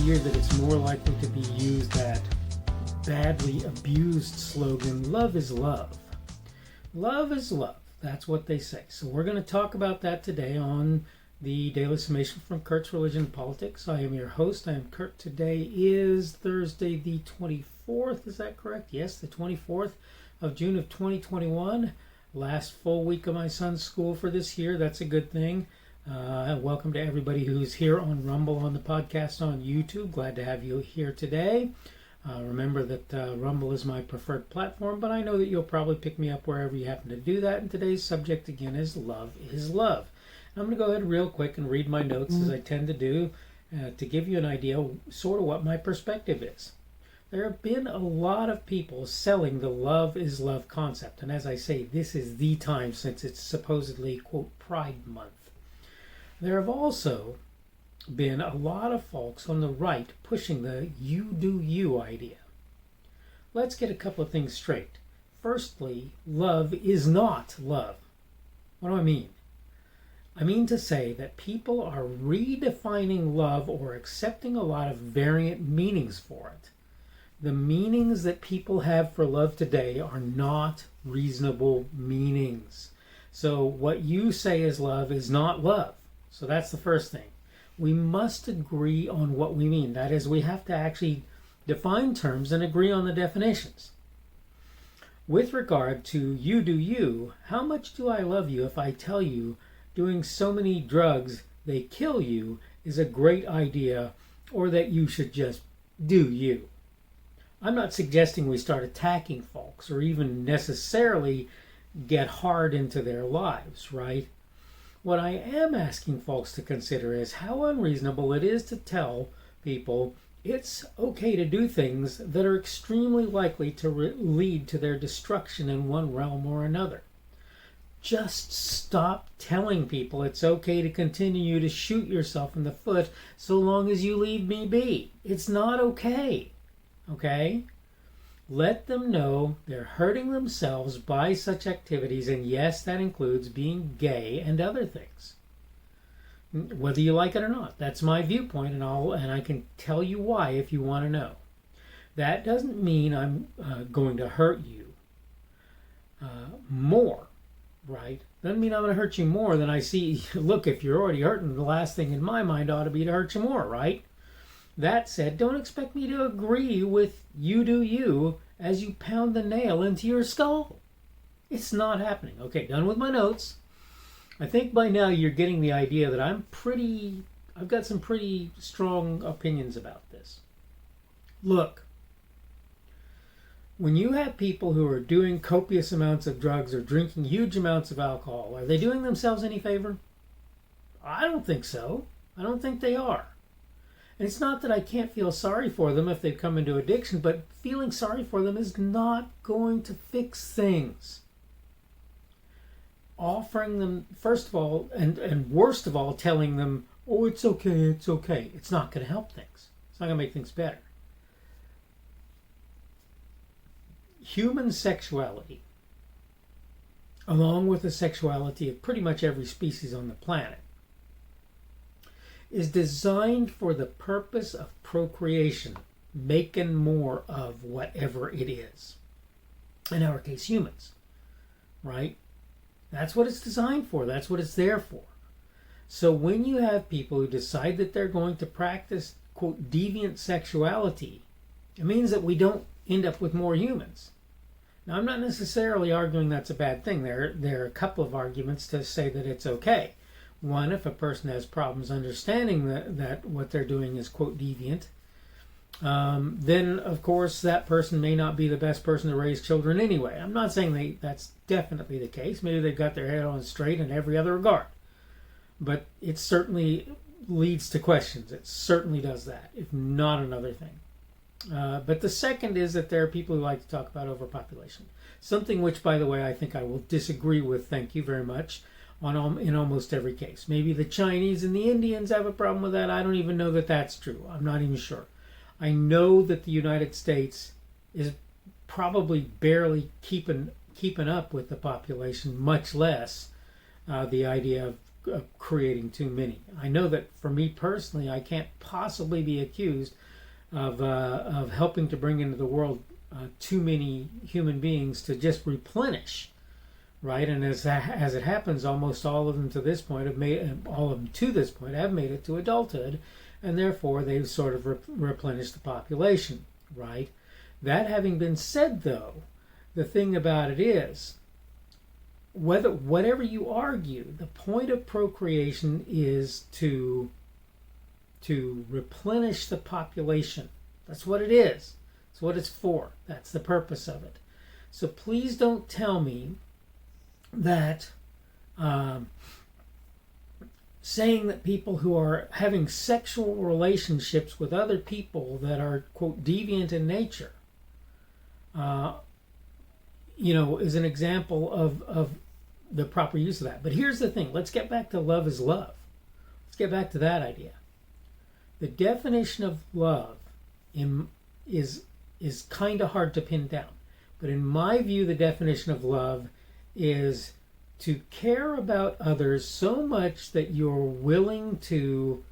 year that it's more likely to be used that badly abused slogan, love is love. Love is love. That's what they say. So we're going to talk about that today on the Daily Summation from Kurt's Religion and Politics. I am your host. I am Kurt. Today is Thursday the 24th. Is that correct? Yes, the 24th of June of 2021. Last full week of my son's school for this year. That's a good thing. Welcome to everybody who's here on Rumble, on the podcast, on YouTube. Glad to have you here today. Remember that Rumble is my preferred platform, but I know that you'll probably pick me up wherever you happen to do that. And today's subject, again, is love is love. I'm going to go ahead real quick and read my notes, as I tend to do, to give you an idea sort of what my perspective is. There have been a lot of people selling the love is love concept. And as I say, this is the time since it's supposedly, quote, Pride Month. There have also been a lot of folks on the right pushing the you do you idea. Let's get a couple of things straight. Firstly, love is not love. What do I mean? I mean to say that people are redefining love or accepting a lot of variant meanings for it. The meanings that people have for love today are not reasonable meanings. So what you say is love is not love. So that's the first thing. We must agree on what we mean. That is, we have to actually define terms and agree on the definitions. With regard to you do you, how much do I love you if I tell you doing so many drugs they kill you is a great idea, or that you should just do you? I'm not suggesting we start attacking folks or even necessarily get hard into their lives, right? What I am asking folks to consider is how unreasonable it is to tell people it's okay to do things that are extremely likely to lead to their destruction in one realm or another. Just stop telling people it's okay to continue to shoot yourself in the foot so long as you leave me be. It's not okay. Okay? Let them know they're hurting themselves by such activities, and yes, that includes being gay and other things. Whether you like it or not, that's my viewpoint, and I can tell you why if you want to know. That doesn't mean I'm going to hurt you more, right? Doesn't mean I'm going to hurt you more than I see. Look, if you're already hurting, the last thing in my mind ought to be to hurt you more, right? That said, don't expect me to agree with you do you as you pound the nail into your skull. It's not happening. Okay, done with my notes. I think by now you're getting the idea that I've got some pretty strong opinions about this. Look, when you have people who are doing copious amounts of drugs or drinking huge amounts of alcohol, are they doing themselves any favor? I don't think so. I don't think they are. And it's not that I can't feel sorry for them if they've come into addiction, but feeling sorry for them is not going to fix things. Offering them, first of all, and worst of all, telling them, oh, it's okay, it's not going to help things. It's not going to make things better. Human sexuality, along with the sexuality of pretty much every species on the planet, is designed for the purpose of procreation, making more of whatever it is. In our case, humans, right? That's what it's designed for. That's what it's there for. So when you have people who decide that they're going to practice, quote, deviant sexuality, it means that we don't end up with more humans. Now, I'm not necessarily arguing that's a bad thing. There are a couple of arguments to say that it's okay. One, if a person has problems understanding that what they're doing is, quote, deviant, then, of course, that person may not be the best person to raise children anyway. I'm not saying that's definitely the case. Maybe they've got their head on straight in every other regard. But it certainly leads to questions. It certainly does that, if not another thing. But the second is that there are people who like to talk about overpopulation. Something which, by the way, I think I will disagree with, thank you very much, in almost every case. Maybe the Chinese and the Indians have a problem with that. I don't even know that that's true. I'm not even sure. I know that the United States is probably barely keeping up with the population, much less the idea of creating too many. I know that for me personally, I can't possibly be accused of helping to bring into the world too many human beings to just replenish, right? And as it happens, almost all of them to this point have made it to adulthood, and therefore they've sort of replenished the population, right? That having been said, though, the thing about it is, whatever you argue, the point of procreation is to replenish the population. That's what it is. That's what it's for. That's the purpose of it. So please don't tell me that saying that people who are having sexual relationships with other people that are, quote, deviant in nature, is an example of the proper use of that. But here's the thing. Let's get back to love is love. Let's get back to that idea. The definition of love is kind of hard to pin down. But in my view, the definition of love is to care about others so much that you're willing to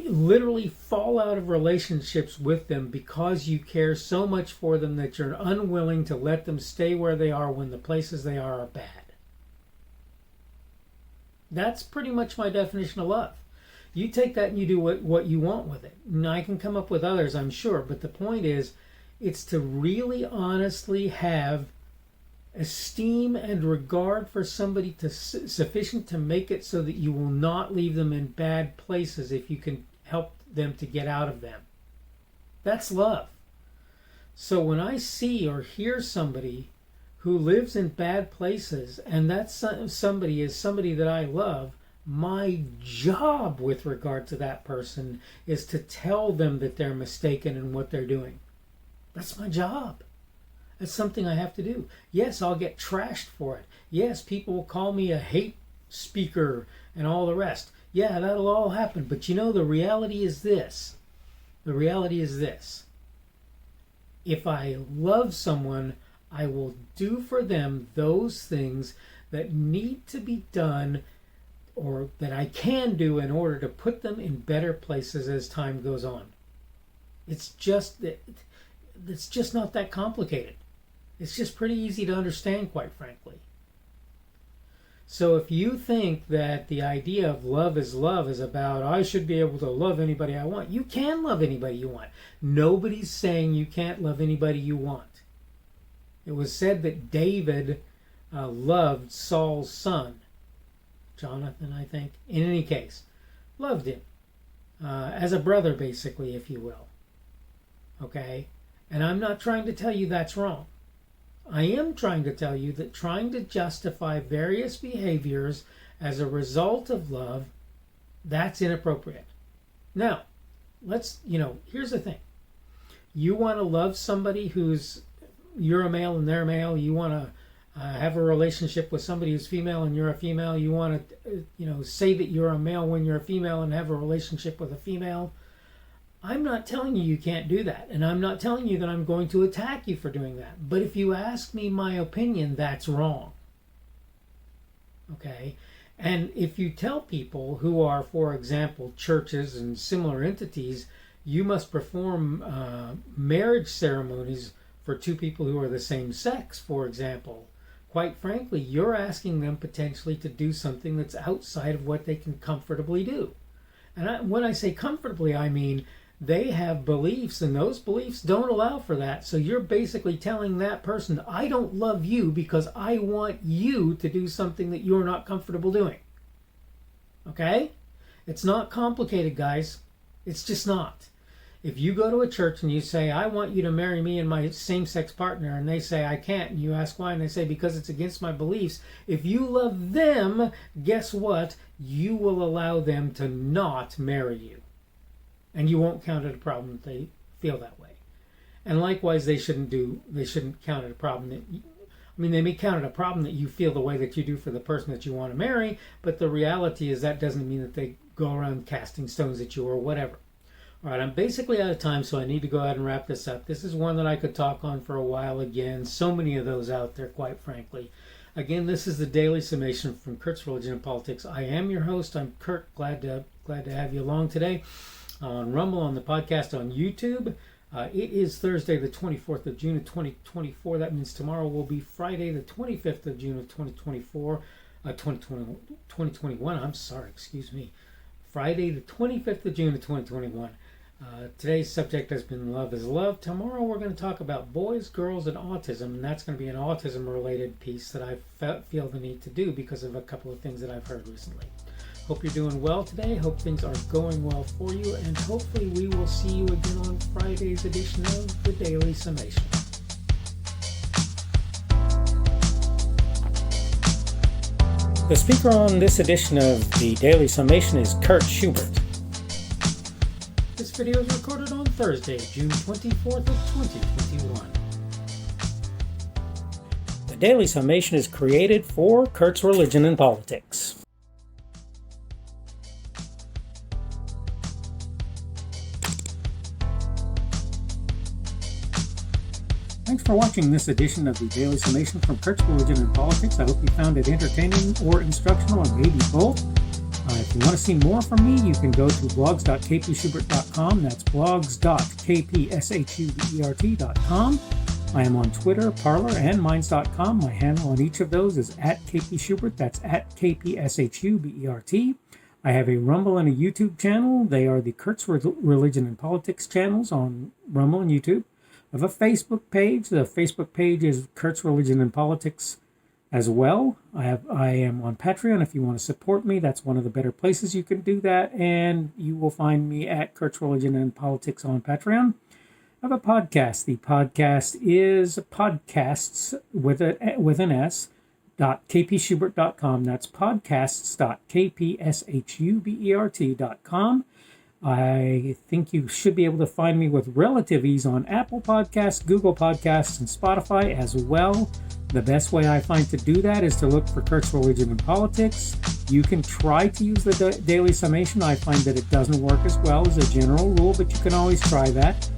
literally fall out of relationships with them because you care so much for them that you're unwilling to let them stay where they are when the places they are bad. That's pretty much my definition of love. You take that and you do what you want with it. And I can come up with others, I'm sure, but the point is, it's to really honestly have esteem and regard for somebody sufficient to make it so that you will not leave them in bad places if you can help them to get out of them. That's love. So when I see or hear somebody who lives in bad places, and that somebody is somebody that I love, my job with regard to that person is to tell them that they're mistaken in what they're doing. That's my job. That's something I have to do. Yes, I'll get trashed for it. Yes, people will call me a hate speaker and all the rest. Yeah, that'll all happen. But the reality is this. The reality is this. If I love someone, I will do for them those things that need to be done or that I can do in order to put them in better places as time goes on. It's just not that complicated. It's just pretty easy to understand, quite frankly. So if you think that the idea of love is about I should be able to love anybody I want, you can love anybody you want. Nobody's saying you can't love anybody you want. It was said that David loved Saul's son, Jonathan, I think. In any case, loved him as a brother, basically, if you will. Okay? And I'm not trying to tell you that's wrong. I am trying to tell you that trying to justify various behaviors as a result of love, that's inappropriate. Now, here's the thing. You want to love somebody you're a male and they're a male. You want to have a relationship with somebody who's female and you're a female. You want to, say that you're a male when you're a female and have a relationship with a female. I'm not telling you can't do that, and I'm not telling you that I'm going to attack you for doing that. But if you ask me my opinion, that's wrong. Okay? And if you tell people who are, for example, churches and similar entities, you must perform marriage ceremonies for two people who are the same sex, for example, quite frankly, you're asking them potentially to do something that's outside of what they can comfortably do. And when I say comfortably, I mean they have beliefs, and those beliefs don't allow for that. So you're basically telling that person, I don't love you because I want you to do something that you're not comfortable doing. Okay? It's not complicated, guys. It's just not. If you go to a church and you say, I want you to marry me and my same-sex partner, and they say, I can't, and you ask why, and they say, because it's against my beliefs. If you love them, guess what? You will allow them to not marry you. And you won't count it a problem that they feel that way. And likewise, they shouldn't count it a problem they may count it a problem that you feel the way that you do for the person that you want to marry, but the reality is that doesn't mean that they go around casting stones at you or whatever. All right, I'm basically out of time, so I need to go ahead and wrap this up. This is one that I could talk on for a while again. So many of those out there, quite frankly. Again, this is the Daily Summation from Kurt's Religion and Politics. I am your host. I'm Kurt. Glad to have you along today on Rumble, on the podcast, on YouTube. It is Thursday, the 24th of June of 2024. That means tomorrow will be Friday, the 25th of June of 2021. I'm sorry, excuse me. Friday, the 25th of June of 2021. Today's subject has been Love is Love. Tomorrow we're going to talk about boys, girls, and autism, and that's going to be an autism-related piece that I feel the need to do because of a couple of things that I've heard recently. Hope you're doing well today. Hope things are going well for you, and hopefully we will see you again on Friday's edition of the Daily Summation. The speaker on this edition of the Daily Summation is Kurt Schubert. This video is recorded on Thursday, June 24th of 2021. The Daily Summation is created for Kurt's Religion and Politics. Thanks for watching this edition of the Daily Summation from Kurt's Religion and Politics. I hope you found it entertaining or instructional, or maybe both. If you want to see more from me, you can go to blogs.kpschubert.com. That's blogs.kpschubert.com. I am on Twitter, Parler, and Minds.com. My handle on each of those is @kpschubert. That's @kpschubert. I have a Rumble and a YouTube channel. They are the Kurt's Religion and Politics channels on Rumble and YouTube. I have a Facebook page. The Facebook page is Kurt's Religion and Politics as well. I am on Patreon. If you want to support me, that's one of the better places you can do that. And you will find me at Kurt's Religion and Politics on Patreon. I have a podcast. The podcast is podcasts with an S, .kpschubert.com. That's podcasts.kpschubert.com. I think you should be able to find me with relative ease on Apple Podcasts, Google Podcasts, and Spotify as well. The best way I find to do that is to look for Kurt's Religion and Politics. You can try to use the Daily Summation. I find that it doesn't work as well as a general rule, but you can always try that.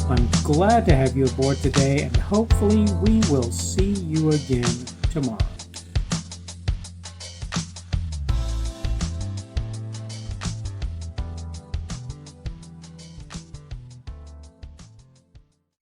I'm glad to have you aboard today, and hopefully we will see you again tomorrow.